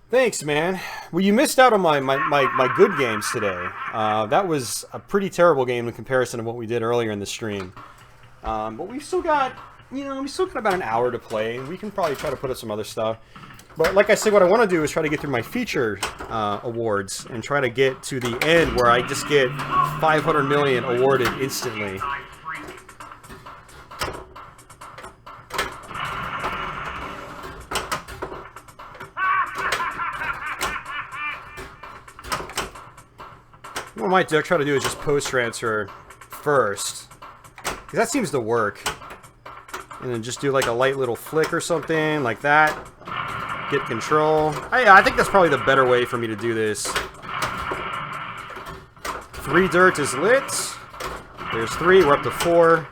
Thanks, man. Well, you missed out on my good games today. That was a pretty terrible game in comparison to what we did earlier in the stream. But we've still got, we still got about an hour to play. We can probably try to put up some other stuff. But like I said, what I want to do is try to get through my feature awards and try to get to the end where I just get 500 million awarded instantly. What I might try to do is just post-transfer first, because that seems to work. And then just do like a light little flick or something like that. Get control. I think that's probably the better way for me to do this. 3 dirt is lit. There's 3. We're up to 4.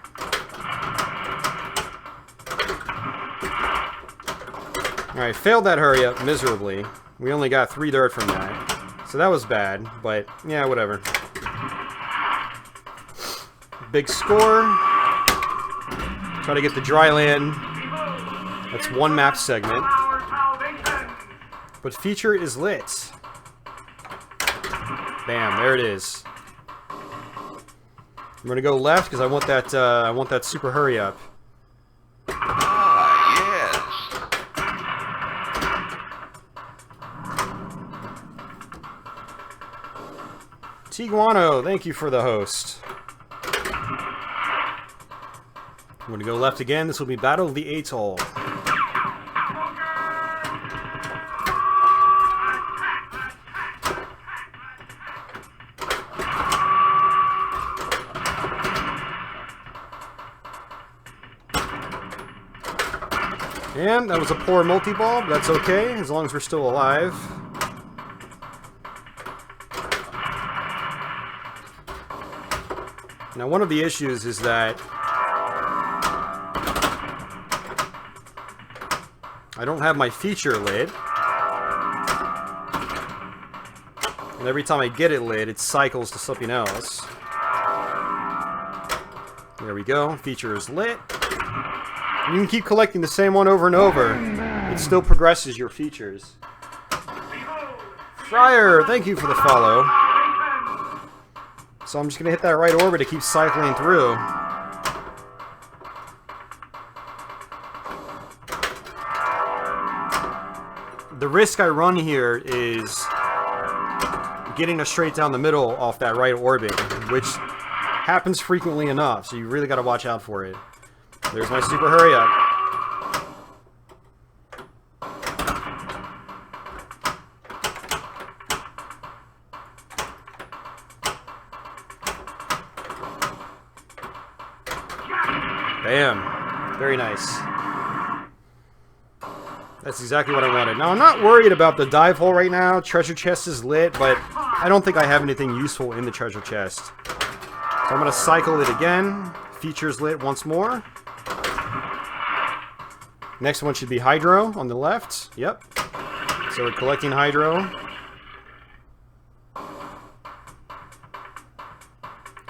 Alright, failed that hurry up miserably. We only got 3 dirt from that. So that was bad, but yeah, whatever. Big score. Try to get the dry land. That's 1 map segment. But feature is lit. Bam, there it is. I'm gonna go left because I want that super hurry up. Tiguano, thank you for the host. I'm going to go left again. This will be Battle of the Atoll. And that was a poor multi-ball, but that's okay, as long as we're still alive. Now, one of the issues is that I don't have my feature lit. And every time I get it lit, it cycles to something else. There we go. Feature is lit. And you can keep collecting the same one over and over. It still progresses your features. Fryer, thank you for the follow. So I'm just going to hit that right orbit to keep cycling through. The risk I run here is getting a straight down the middle off that right orbit, which happens frequently enough, so you really got to watch out for it. There's my super hurry up. Bam. Very nice. That's exactly what I wanted. Now, I'm not worried about the dive hole right now. Treasure chest is lit, but I don't think I have anything useful in the treasure chest. So I'm going to cycle it again. Features lit once more. Next one should be Hydro on the left. Yep. So we're collecting Hydro. Let's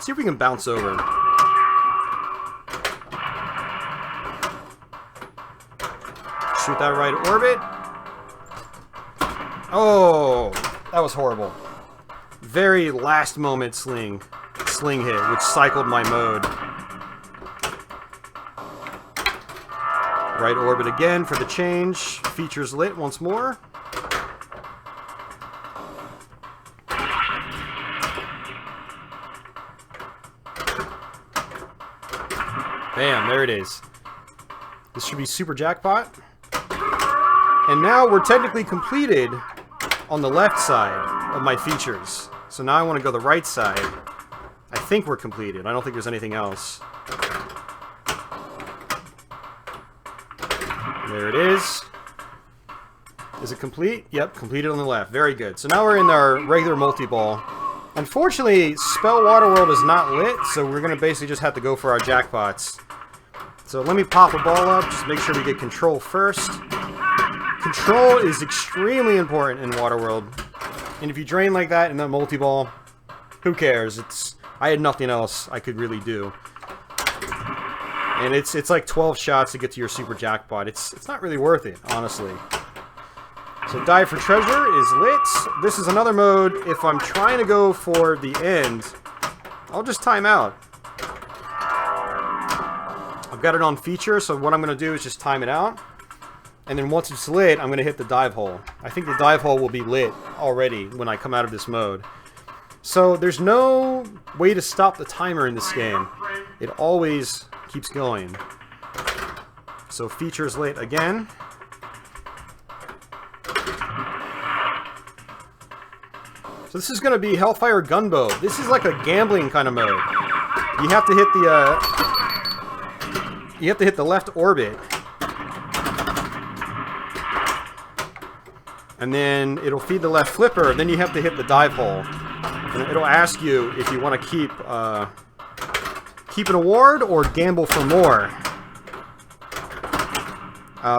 see if we can bounce over. Shoot that right orbit. Oh, that was horrible. Very last moment sling hit, which cycled my mode. Right orbit again for the change. Features lit once more. Bam, there it is. This should be super jackpot. And now we're technically completed on the left side of my features. So now I want to go the right side. I think we're completed. I don't think there's anything else. There it is. Is it complete? Yep, completed on the left. Very good. So now we're in our regular multi-ball. Unfortunately, Spell Waterworld is not lit, so we're going to basically just have to go for our jackpots. So let me pop a ball up. Just make sure we get control first. Control is extremely important in Waterworld. And if you drain like that in that multi-ball, who cares? I had nothing else I could really do. And it's like 12 shots to get to your super jackpot. It's not really worth it, honestly. So dive for treasure is lit. This is another mode. If I'm trying to go for the end, I'll just time out. I've got it on feature, so what I'm going to do is just time it out. And then once it's lit, I'm going to hit the dive hole. I think the dive hole will be lit already when I come out of this mode. So there's no way to stop the timer in this game. It always keeps going. So feature's lit again. So this is going to be Hellfire Gunboat. This is like a gambling kind of mode. You have to hit the left orbit. And then it'll feed the left flipper, and then you have to hit the dive hole. And it'll ask you if you want to keep an award or gamble for more.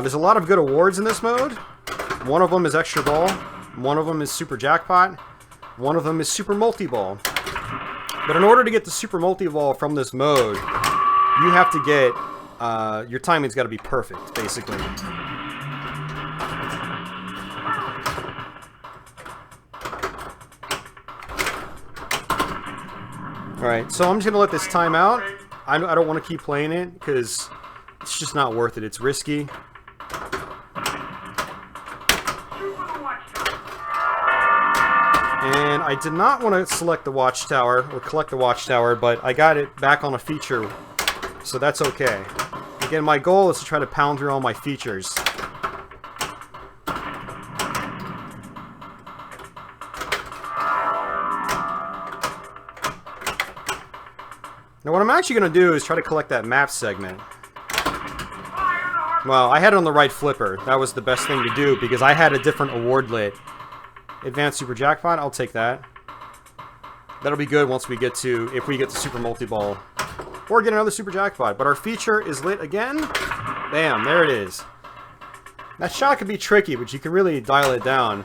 There's a lot of good awards in this mode. One of them is extra ball. One of them is super jackpot. One of them is super multi-ball. But in order to get the super multi-ball from this mode, you have to get your timing's got to be perfect, basically. Alright, so I'm just going to let this time out. I don't want to keep playing it because it's just not worth it. It's risky. And I did not want to select the watchtower or collect the watchtower, but I got it back on a feature, so that's okay. Again, my goal is to try to pound through all my features. Now what I'm actually going to do is try to collect that map segment. Well, I had it on the right flipper. That was the best thing to do because I had a different award lit. Advanced Super Jackpot, I'll take that. That'll be good once we get to, if we get to Super Multi-Ball. Or get another Super Jackpot. But our feature is lit again. Bam, there it is. That shot can be tricky, but you can really dial it down.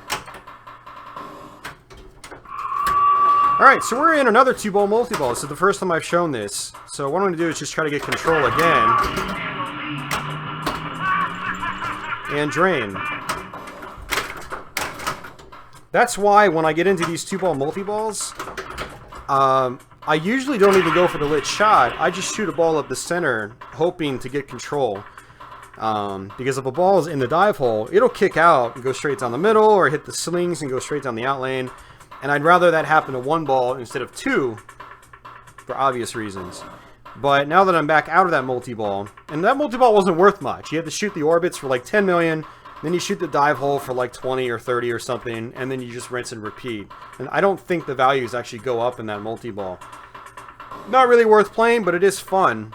Alright, so we're in another 2-ball multi-ball. This is the first time I've shown this. So what I'm going to do is just try to get control again. And drain. That's why when I get into these 2-ball multi-balls, I usually don't even go for the lit shot. I just shoot a ball up the center, hoping to get control. Because if a ball is in the dive hole, it'll kick out and go straight down the middle, or hit the slings and go straight down the out lane. And I'd rather that happen to 1 ball instead of 2, for obvious reasons. But now that I'm back out of that multi-ball, and that multi-ball wasn't worth much. You had to shoot the orbits for like 10 million, then you shoot the dive hole for like 20 or 30 or something, and then you just rinse and repeat. And I don't think the values actually go up in that multi-ball. Not really worth playing, but it is fun.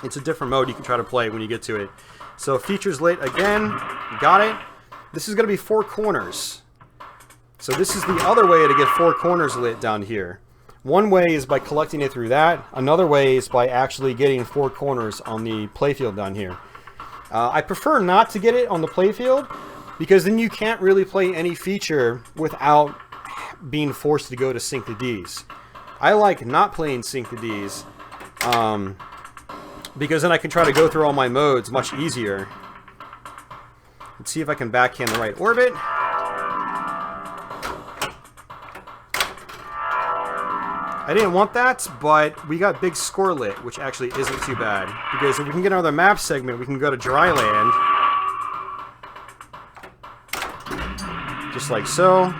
It's a different mode you can try to play when you get to it. So features lit again. Got it. This is going to be 4 corners. So this is the other way to get 4 corners lit down here. One way is by collecting it through that. Another way is by actually getting 4 corners on the playfield down here. I prefer not to get it on the playfield because then you can't really play any feature without being forced to go to Sync the Ds. I like not playing Sync the Ds because then I can try to go through all my modes much easier. Let's see if I can backhand the right orbit. I didn't want that, but we got big score lit, which actually isn't too bad. Because if we can get another map segment, we can go to dry land. Just like so.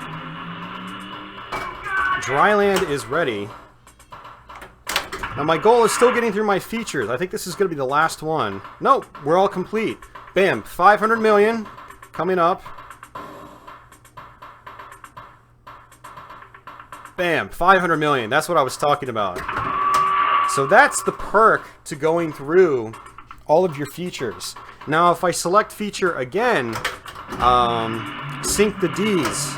Dry land is ready. Now my goal is still getting through my features. I think this is going to be the last one. Nope, we're all complete. Bam, 500 million coming up. Bam, 500 million. That's what I was talking about. So that's the perk to going through all of your features. Now, if I select feature again, Sync the Ds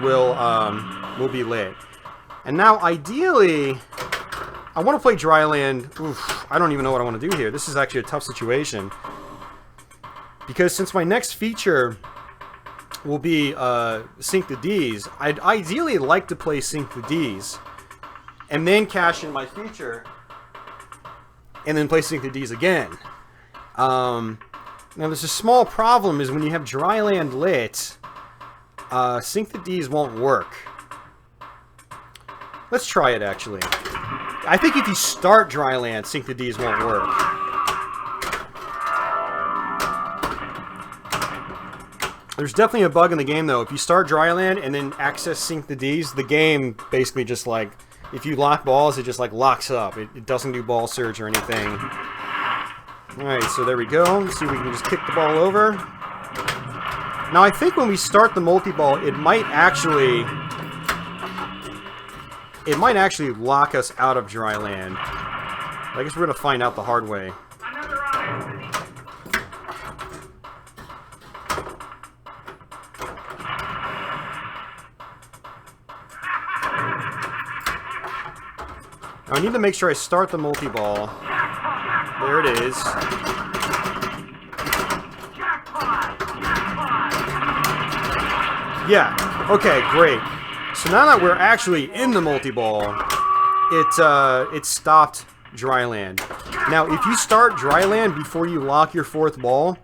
will be lit. And now, ideally, I want to play dry land. Oof, I don't even know what I want to do here. This is actually a tough situation. Because since my next feature will be Sync the Ds, I'd ideally like to play Sync the Ds and then cash in my feature and then play Sync the Ds again. Now there's a small problem is when you have dry land lit, Sync the Ds won't work. Let's try it, actually. I think if you start Dryland, Sync the Ds won't work. There's definitely a bug in the game, though. If you start Dryland and then access Sync the Ds, the game basically just, like, if you lock balls, it just, like, locks up. It doesn't do ball surge or anything. Alright, so there we go. Let's see if we can just kick the ball over. Now, I think when we start the multi-ball, it might actually lock us out of Dryland. I guess we're going to find out the hard way. Now, I need to make sure I start the multi-ball. There it is. Yeah, okay, great. So now that we're actually in the multi-ball, it stopped Dryland. Now, if you start Dryland before you lock your fourth ball,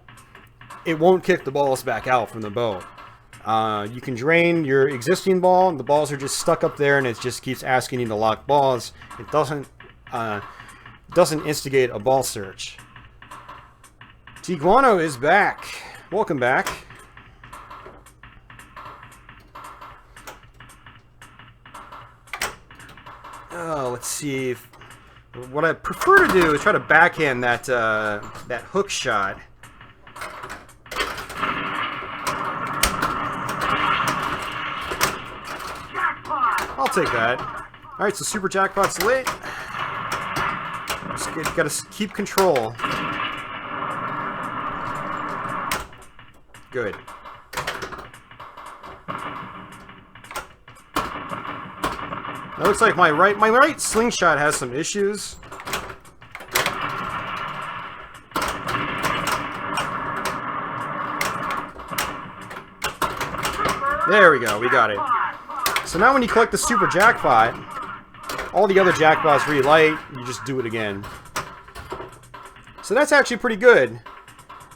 it won't kick the balls back out from the boat. You can drain your existing ball, and the balls are just stuck up there, and it just keeps asking you to lock balls. It doesn't instigate a ball search. Tiguano is back. Welcome back. Oh, let's see. What I prefer to do is try to backhand that that hook shot. I'll take that. Alright, so Super Jackpot's lit. Just gotta keep control. Good. That looks like my right slingshot has some issues. There we go, we got it. So now when you collect the Super Jackpot, all the other jackpots relight, you just do it again. So that's actually pretty good.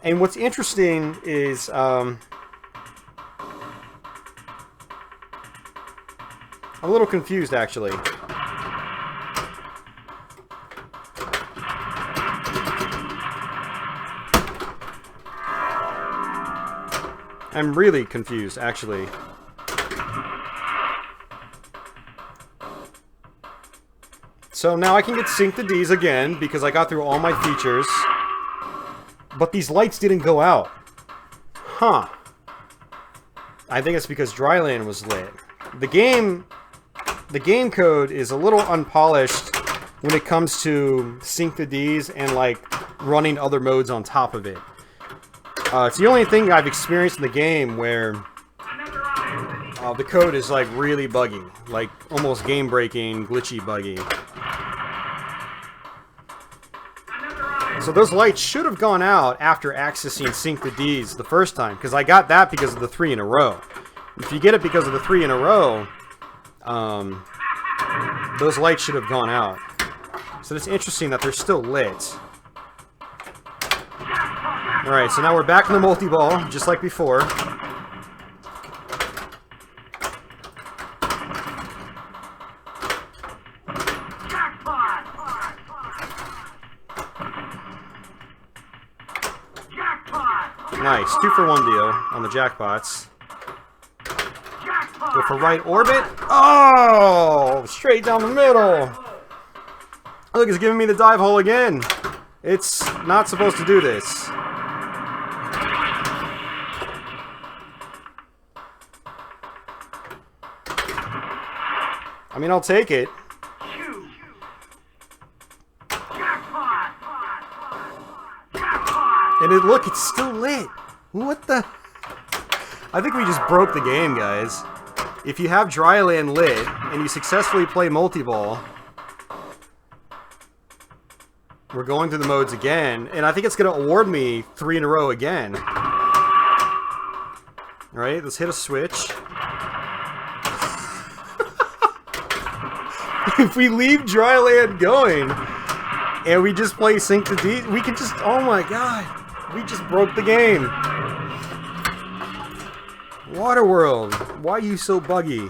And what's interesting is, I'm a little confused, actually. I'm really confused, actually. So now I can get Sync the Ds again, because I got through all my features. But these lights didn't go out. Huh. I think it's because Dryland was lit. The game code is a little unpolished when it comes to Sync the Ds and, like, running other modes on top of it. It's the only thing I've experienced in the game where the code is, like, really buggy. Like, almost game-breaking, glitchy buggy. So those lights should have gone out after accessing Sync the Ds the first time, because I got that because of the 3 in a row. If you get it because of the 3 in a row, those lights should have gone out. So it's interesting that they're still lit. Alright, so now we're back in the multi-ball, just like before. Nice, 2-for-1 deal on the jackpots. Go for right orbit. Oh! Straight down the middle! Look, it's giving me the dive hole again. It's not supposed to do this. I mean, I'll take it. And look, it's still lit. What the? I think we just broke the game, guys. If you have Dryland lit, and you successfully play multi-ball, we're going through the modes again, and I think it's going to award me 3 in a row again. Alright, let's hit a switch. If we leave Dryland going, and we just play Sync the D, we can just, oh my god. We just broke the game. Waterworld, why are you so buggy?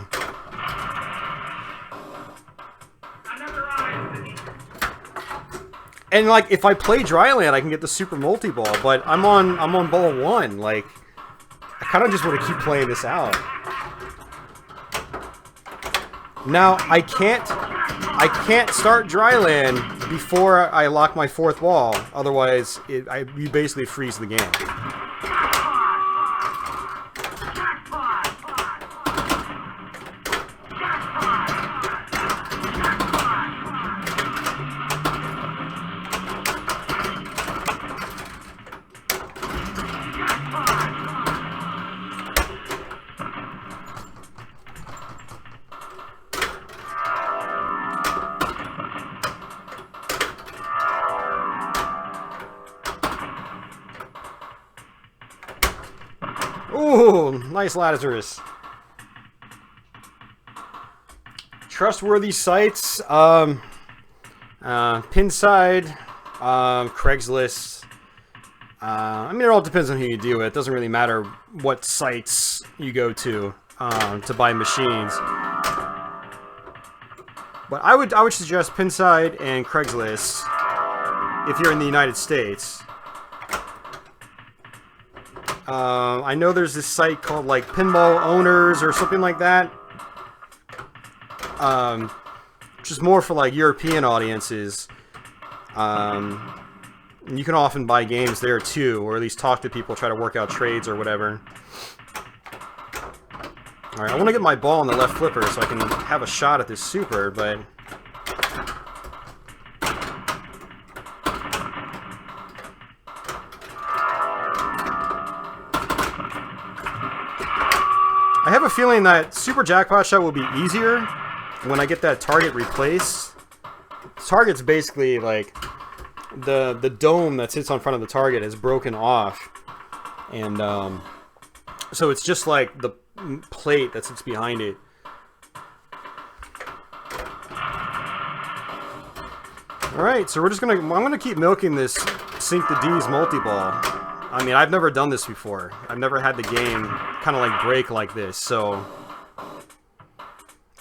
And like, if I play Dryland, I can get the super multi-ball, but I'm on ball 1. Like, I kind of just want to keep playing this out. Now, I can't start Dryland before I lock my 4th ball. Otherwise, you basically freeze the game. Ooh, nice Lazarus. Trustworthy sites, Pinside, Craigslist. I mean, it all depends on who you deal with. It doesn't really matter what sites you go to buy machines. But I would suggest Pinside and Craigslist if you're in the United States. I know there's this site called like Pinball Owners or something like that, which is more for like European audiences. You can often buy games there too, or at least talk to people, try to work out trades or whatever. Alright, I want to get my ball on the left flipper so I can have a shot at this super, but... I have a feeling that Super Jackpot Shot will be easier when I get that target replaced. The target's basically like the dome that sits on front of the target is broken off, and so it's just like the plate that sits behind it. Alright, so I'm gonna keep milking this Sink the D's multi-ball. I mean, I've never done this before. I've never had the game kind of like break like this, so...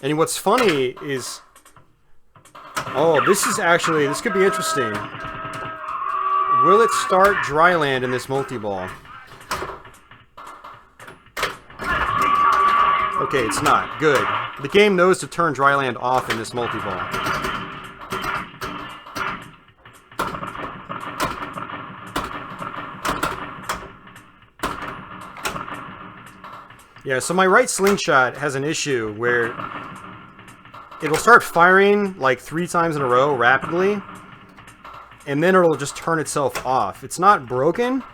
And what's funny is... Oh, this could be interesting. Will it start Dryland in this multi-ball? Okay, it's not. Good. The game knows to turn Dryland off in this multi-ball. Yeah, so my right slingshot has an issue where it'll start firing like 3 times in a row rapidly, and then it'll just turn itself off. It's not broken,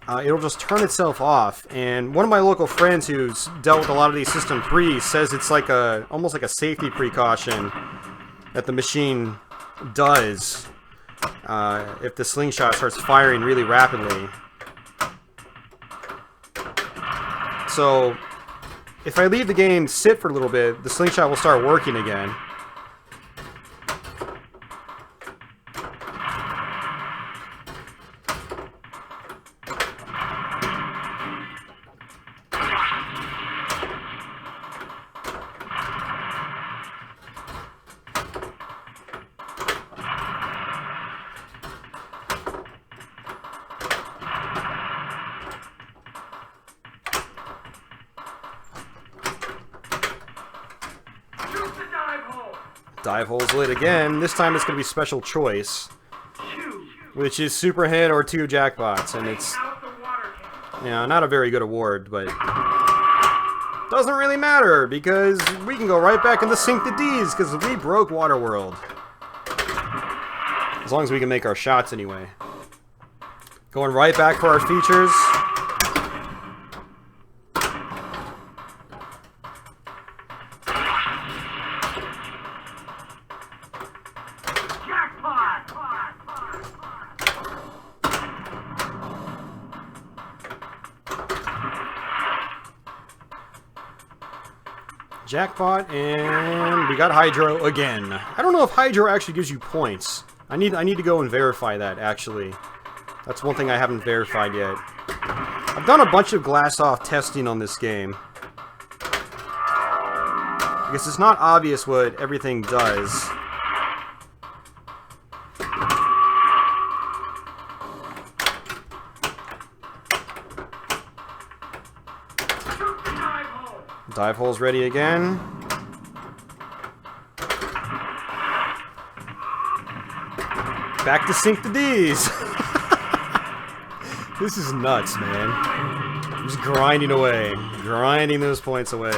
it'll just turn itself off. And one of my local friends who's dealt with a lot of these System 3s says it's like almost like a safety precaution that the machine does if the slingshot starts firing really rapidly. So, if I leave the game sit for a little bit, the slingshot will start working again. Dive hole's lit again. This time it's going to be special choice, which is super hit or 2 jackpots, and it's, yeah, not a very good award, but doesn't really matter because we can go right back into Sink the D's because we broke Waterworld. As long as we can make our shots anyway. Going right back for our features. Jackpot, and we got Hydro again. I don't know if Hydro actually gives you points. I need to go and verify that, actually. That's one thing I haven't verified yet. I've done a bunch of glass-off testing on this game. Because it's not obvious what everything does. Dive hole's ready again. Back to sink the D's. This is nuts, man. I'm just grinding away. Grinding those points away.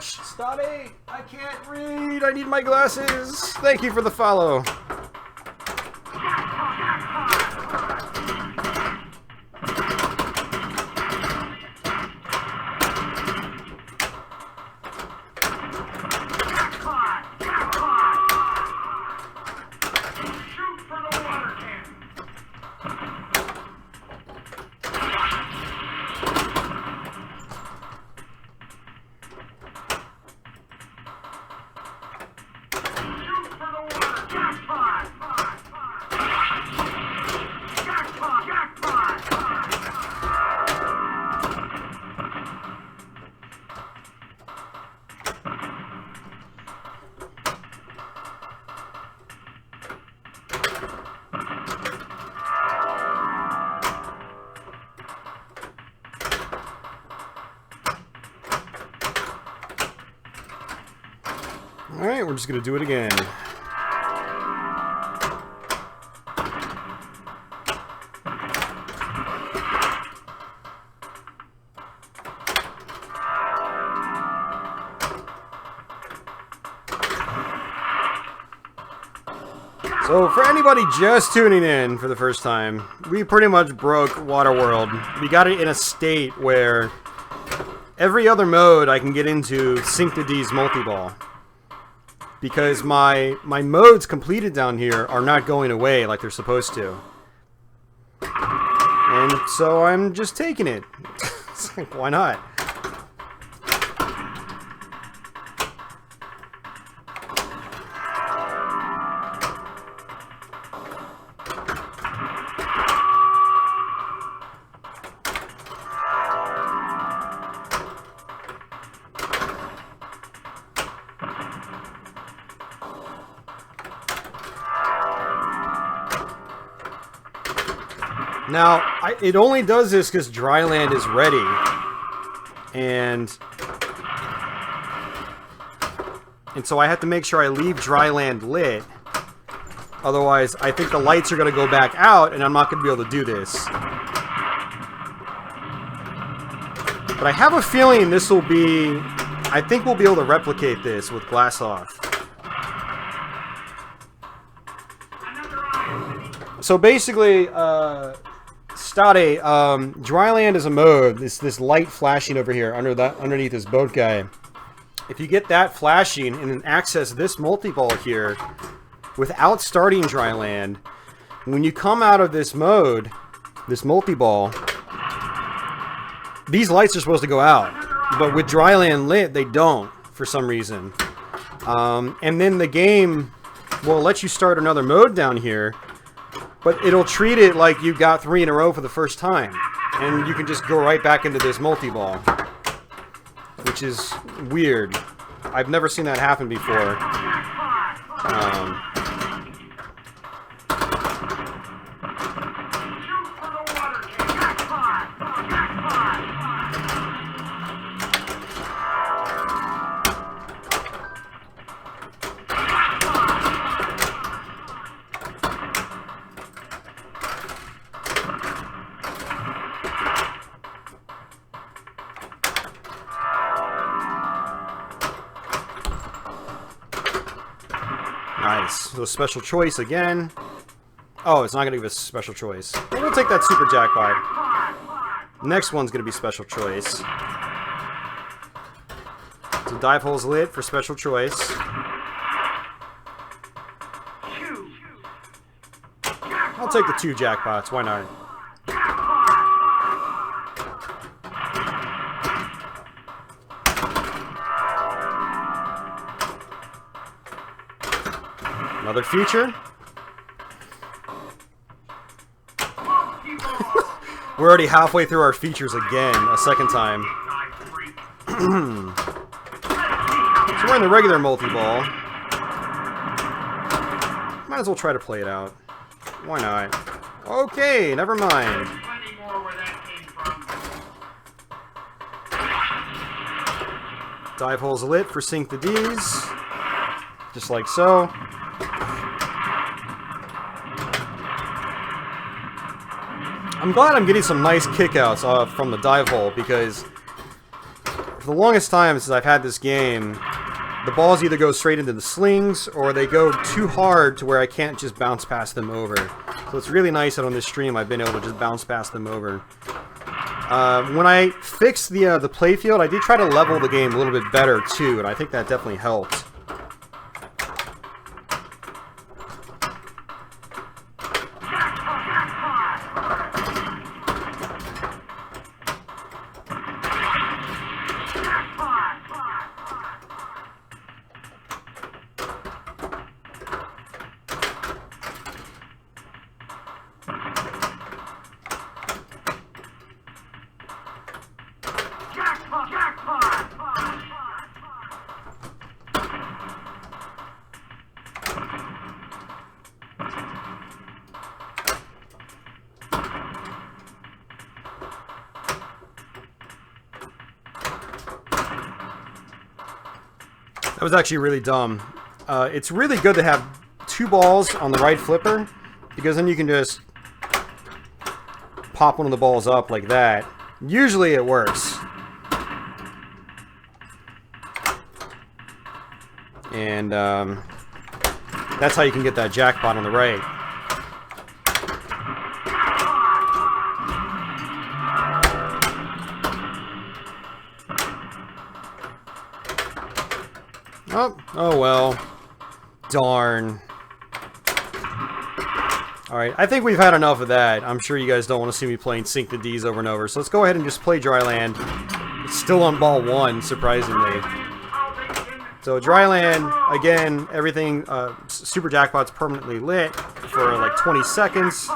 Stotty! I can't read! I need my glasses! Thank you for the follow! Alright, we're just gonna do it again. So, for anybody just tuning in for the first time, we pretty much broke Waterworld. We got it in a state where every other mode I can get into Sync the D's multi-ball. Because my modes completed down here are not going away like they're supposed to. And so I'm just taking it. It's like, why not? Now, it only does this because Dryland is ready, and so I have to make sure I leave Dryland lit, otherwise I think the lights are going to go back out, and I'm not going to be able to do this. But I have a feeling this will be, I think we'll be able to replicate this with glass off. So basically, Stade, Dryland is a mode. This light flashing over here underneath this boat guy. If you get that flashing and then access this multi-ball here without starting Dryland, when you come out of this mode, this multi-ball, these lights are supposed to go out. But with Dryland lit, they don't for some reason. And then the game will let you start another mode down here. But it'll treat it like you got 3 in a row for the first time. And you can just go right back into this multi-ball. Which is weird. I've never seen that happen before. Nice. So special choice again. Oh, it's not going to give us special choice. Well, we'll take that super jackpot. Next one's going to be special choice. So dive hole's lit for special choice. I'll take the 2 jackpots. Why not? Another feature. We're already halfway through our features again, a second time. So we're in the regular multi-ball. Might as well try to play it out. Why not? Okay, never mind. Dive holes lit for sink the D's. Just like so. I'm glad I'm getting some nice kickouts from the dive hole, because for the longest time since I've had this game, the balls either go straight into the slings or they go too hard to where I can't just bounce past them over. So it's really nice that on this stream I've been able to just bounce past them over. When I fixed the playfield, I did try to level the game a little bit better too, and I think that definitely helped. That was actually really dumb. It's really good to have two balls on the right flipper, because then you can just pop one of the balls up like that. Usually it works. And that's how you can get that jackpot on the right. Oh well. Darn. Alright, I think we've had enough of that. I'm sure you guys don't want to see me playing Sink the D's over and over. So let's go ahead and just play Dryland. It's still on ball 1, surprisingly. So Dryland, again, everything, Super Jackpot's permanently lit for like 20 seconds.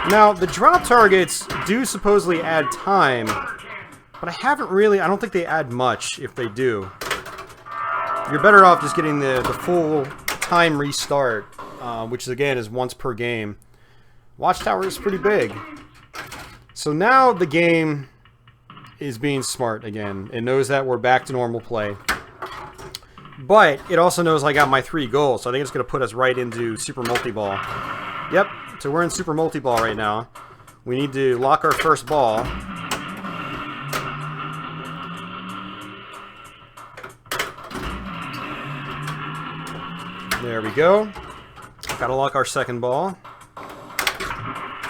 Now, the drop targets do supposedly add time, but I don't think they add much if they do. You're better off just getting the full time restart, which again is once per game. Watchtower is pretty big. So now the game is being smart again. It knows that we're back to normal play. But it also knows I got my 3 goals, so I think it's going to put us right into Super Multi-Ball. Yep. So we're in Super Multi-Ball right now. We need to lock our first ball. There we go. Gotta lock our second ball.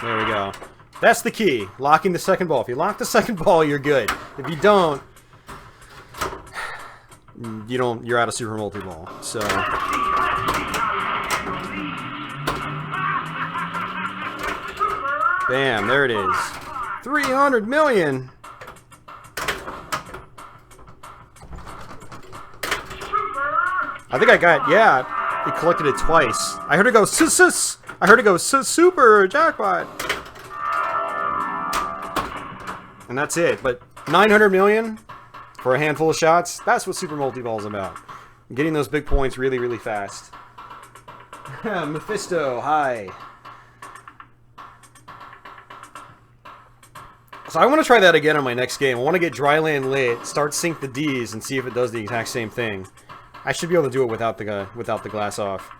There we go. That's the key. Locking the second ball. If you lock the second ball, you're good. If you don't, you're out of Super Multi-Ball. So bam, there it is. 300 million! I think I got, yeah, it collected it twice. I heard it go, sus. I heard it go, super jackpot. And that's it, but 900 million for a handful of shots, that's what Super Multi-Ball is about. Getting those big points really, really fast. Mephisto, hi. So I want to try that again on my next game. I want to get Dryland lit, start Sink the D's, and see if it does the exact same thing. I should be able to do it without the glass off.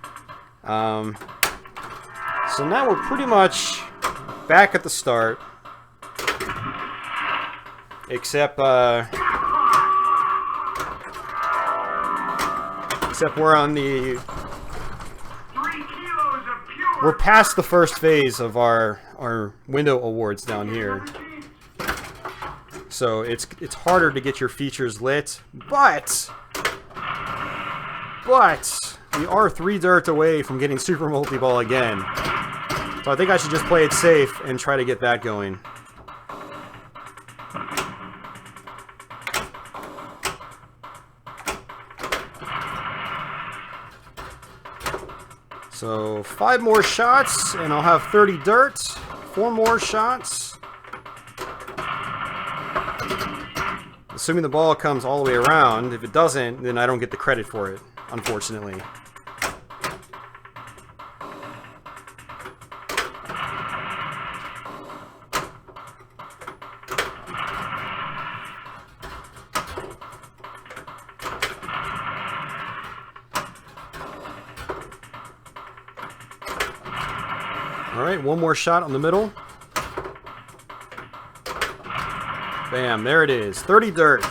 So now we're pretty much back at the start, except we're on the. We're past the first phase of our window awards down here. So it's harder to get your features lit, but we are 3 darts away from getting Super Multi-Ball again. So I think I should just play it safe and try to get that going. So 5 more shots and I'll have 30 dirt. 4 more shots. Assuming the ball comes all the way around. If it doesn't, then I don't get the credit for it, unfortunately. Alright, 1 more shot on the middle. Bam, there it is. 30 dirt.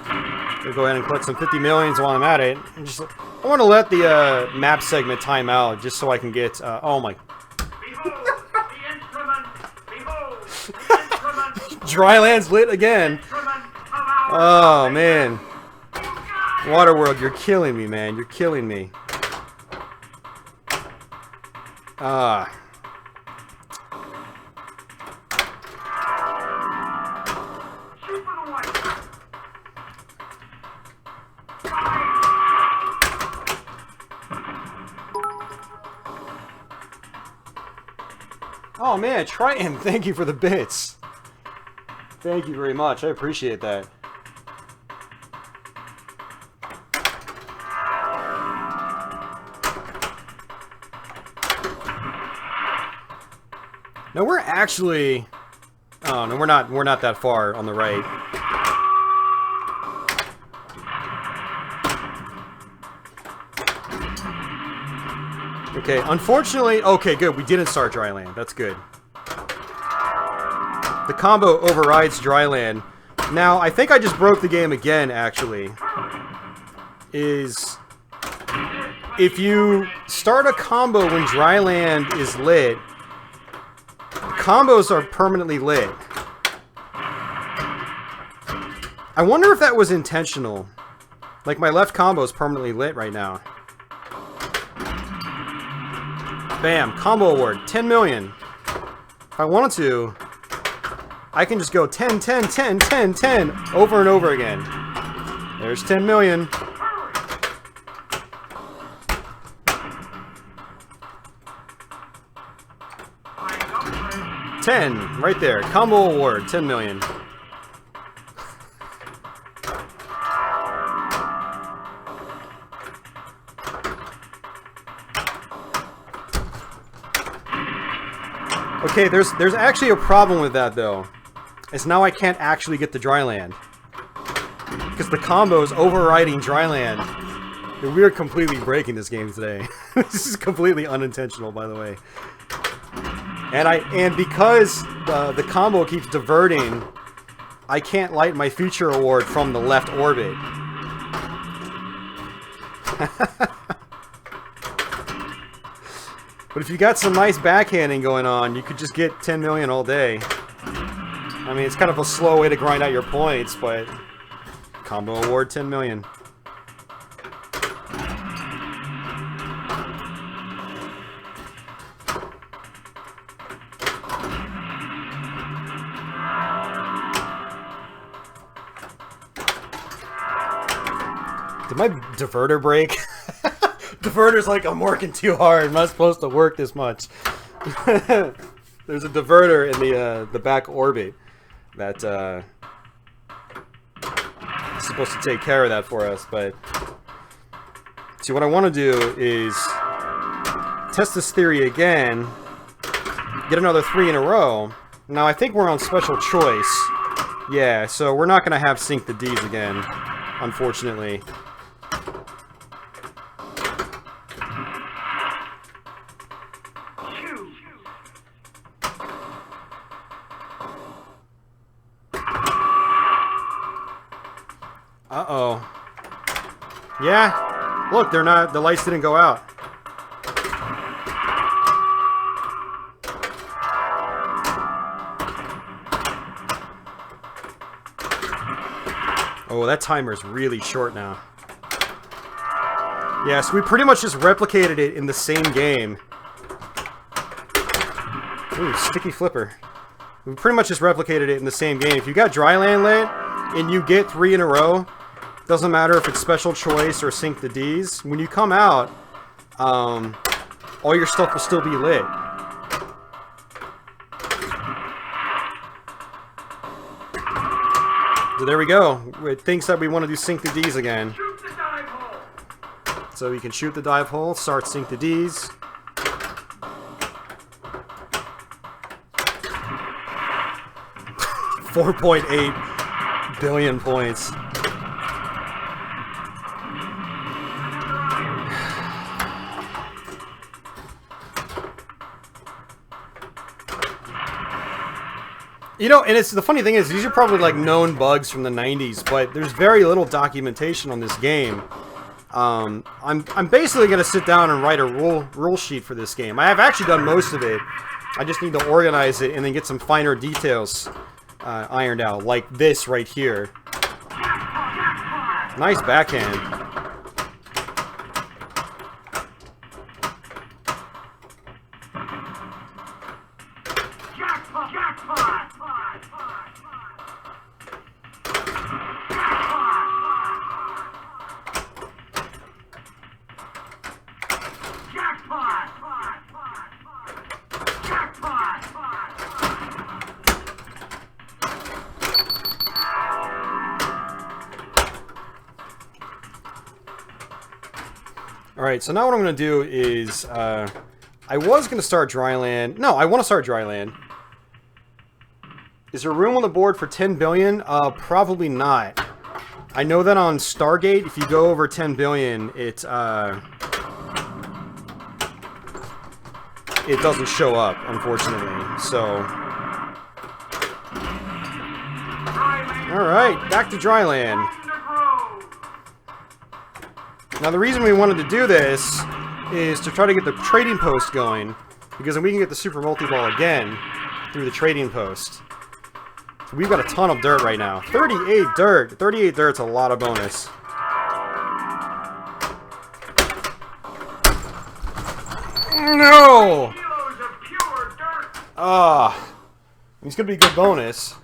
Gonna go ahead and collect some 50 millions while I'm at it. I want to let the map segment time out just so I can get... oh my... Behold, the instrument! Behold, the instrument! Dryland's lit again. Oh, man. Waterworld, you're killing me, man. You're killing me. Oh man, Triton, thank you for the bits. Thank you very much. I appreciate that. No, we're actually... Oh, no, we're not that far on the right. Okay, unfortunately... Okay, good. We didn't start Dryland. That's good. The combo overrides Dryland. Now, I think I just broke the game again, actually. Is... If you start a combo when Dryland is lit... Combos are permanently lit. I wonder if that was intentional. Like, my left combo is permanently lit right now. Bam, combo award, 10 million. If I wanted to, I can just go 10, 10, 10, 10, 10 over and over again. There's 10 million. $10, right there. Combo award, 10 million. Okay, there's actually a problem with that though. Is now I can't actually get the Dryland. Because the combo is overriding Dryland. We are completely breaking this game today. This is completely unintentional, by the way. And because the combo keeps diverting, I can't light my future award from the left orbit. But if you got some nice backhanding going on, you could just get 10 million all day. I mean, it's kind of a slow way to grind out your points, but combo award 10 million. Did my diverter break? Diverter's like, I'm working too hard. I'm not supposed to work this much. There's a diverter in the back orbit that is supposed to take care of that for us. But see, what I want to do is test this theory again, get another 3 in a row. Now I think we're on special choice. Yeah, so we're not going to have sync the D's again, unfortunately. Uh-oh. Yeah. Look, they're not... The lights didn't go out. Oh, that timer's really short now. Yeah, so we pretty much just replicated it in the same game. Ooh, sticky flipper. We pretty much just replicated it in the same game. If you got dryland lit and you get 3 in a row, doesn't matter if it's special choice or sync the Ds. When you come out, all your stuff will still be lit. So there we go. It thinks that we want to do sync the Ds again. Shoot the dive hole. So you can shoot the dive hole, start sync the Ds. $4.8 billion points. You know, and it's the funny thing is these are probably like known bugs from the 90s, but there's very little documentation on this game. I'm basically gonna sit down and write a rule sheet for this game. I have actually done most of it. I just need to organize it and then get some finer details ironed out, like this right here. Nice backhand. Alright, so now what I'm going to do is, I was going to start dryland. No, I want to start dryland. Is there room on the board for 10 billion? Probably not. I know that on Stargate, if you go over 10 billion, it doesn't show up, unfortunately. So, alright, back to dryland. Now the reason we wanted to do this is to try to get the trading post going, because then we can get the super multi-ball again through the trading post. So we've got a ton of dirt right now. 38 dirt! 38 dirt's a lot of bonus. No! Ah, it's gonna be a good bonus.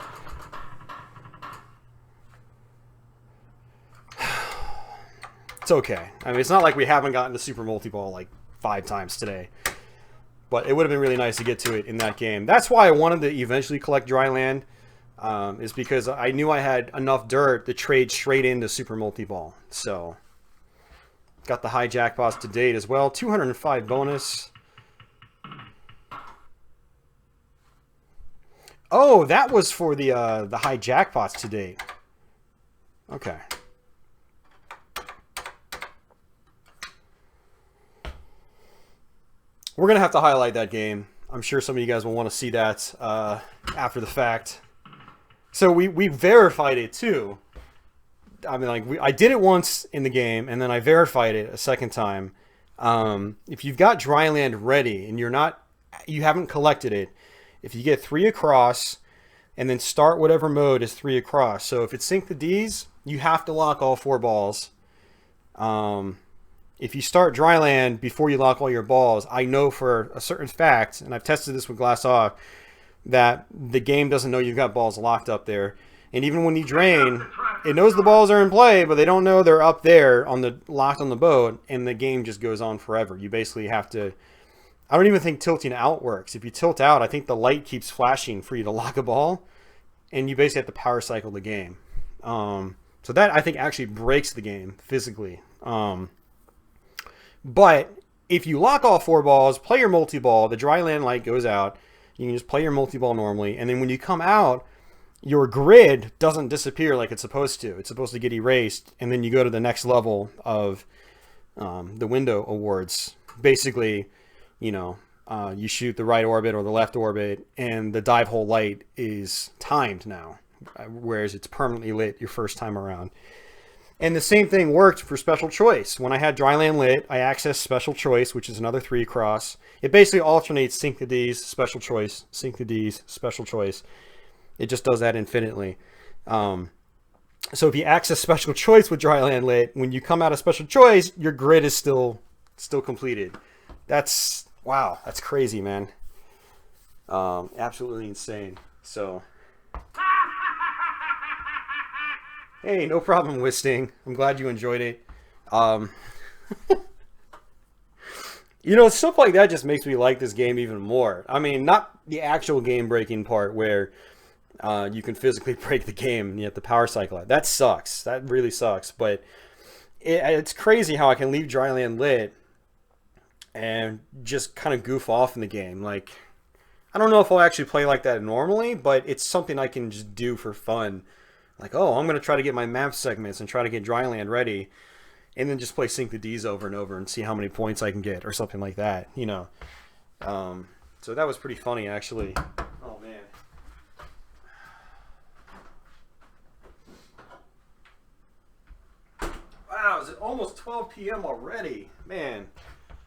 It's okay. I mean, it's not like we haven't gotten the super multi-ball like 5 times today. But it would have been really nice to get to it in that game. That's why I wanted to eventually collect dryland, is because I knew I had enough dirt to trade straight into super multi-ball. So, got the high jackpots to date as well. 205 bonus. Oh, that was for the high jackpots to date. Okay. We're going to have to highlight that game. I'm sure some of you guys will want to see that after the fact. So we verified it too. I mean, like I did it once in the game, and then I verified it a second time. If you've got dryland ready and you haven't collected it, if you get 3 across, and then start whatever mode is 3 across. So if it's sync the Ds, you have to lock all 4 balls. If you start dryland before you lock all your balls, I know for a certain fact, and I've tested this with glass off, that the game doesn't know you've got balls locked up there. And even when you drain, it knows the balls are in play, but they don't know they're up there on the locked on the boat, and the game just goes on forever. You basically have to... I don't even think tilting out works. If you tilt out, I think the light keeps flashing for you to lock a ball, and you basically have to power cycle the game. So that, I think, actually breaks the game physically. But if you lock all 4 balls, play your multi-ball, the dryland light goes out, you can just play your multi-ball normally, and then when you come out, your grid doesn't disappear like it's supposed to. It's supposed to get erased, and then you go to the next level of the window awards. Basically, you know, you shoot the right orbit or the left orbit, and the dive hole light is timed now, whereas it's permanently lit your first time around. And the same thing worked for special choice. When I had dryland lit, I accessed special choice, which is another 3 across. It basically alternates sync the Ds, special choice, sync the Ds, special choice. It just does that infinitely. So if you access special choice with dryland lit, when you come out of special choice, your grid is still completed. That's, wow, that's crazy, man. Absolutely insane. So, hey, no problem, Wisting. I'm glad you enjoyed it. You know, stuff like that just makes me like this game even more. I mean, not the actual game-breaking part where you can physically break the game and you have to power cycle it. That sucks. That really sucks. But it's crazy how I can leave Dryland lit and just kind of goof off in the game. Like, I don't know if I'll actually play like that normally, but it's something I can just do for fun. Like, oh, I'm going to try to get my map segments and try to get Dryland ready. And then just play Sink the D's over and over and see how many points I can get or something like that, you know. So that was pretty funny, actually. Oh, man. Wow, is it almost 12 p.m. already? Man.